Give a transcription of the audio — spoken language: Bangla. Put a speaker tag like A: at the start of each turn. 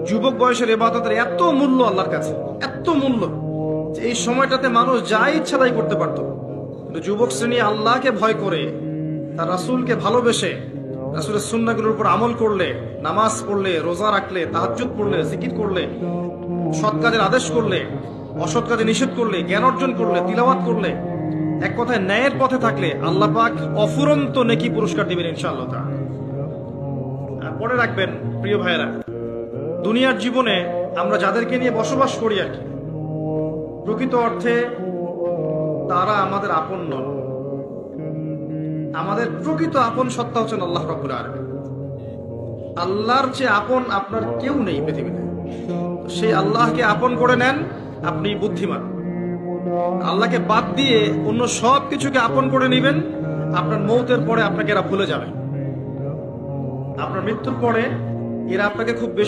A: যুবক বয়সের ইবাদতের এত মূল্য আল্লাহর কাছে, এত মূল্য যে এই সময়টাতে মানুষ যা ইচ্ছা তাই করতে পারত। কিন্তু যুবক শ্রেণী আল্লাহকে ভয় করে, তার রাসূলকে ভালোবেসে, রাসূলের সুন্নাহগুলোর উপর আমল করলে, নামাজ পড়লে, রোজা রাখলে, তাহাজ্জুদ পড়লে, জিকির করলে, সৎ কাজের আদেশ করলে, অসৎ কাজে নিষেধ করলে, জ্ঞান অর্জন করলে, তিলাওয়াত করলে, এক কথায় ন্যায়ের পথে থাকলে আল্লাহ পাক অফুরন্ত নেকি পুরস্কার দিবেন ইনশাআল্লাহ তাআলা। পরে রাখবেন প্রিয় ভাইয়েরা, দুনিয়ার জীবনে আমরা যাদেরকে নিয়ে বসবাস করি আর কি, প্রকৃত অর্থে তারা আমাদের আপন নন। আমাদের প্রকৃত আপন সত্তা হচ্ছেন আল্লাহ রাব্বুল আলামিন। আল্লাহর চেয়ে আপন আপনার কেউ নেই পৃথিবীতে। সেই আল্লাহকে আপন করে নেন, আপনি বুদ্ধিমান। আল্লাহকে বাদ দিয়ে অন্য সব কিছুকে আপন করে নেবেন, আপনার মৌতের পরে আপনাকে এরা ভুলে যাবে। আপনার মৃত্যুর পরে এরা আপনাকে খুব বেশি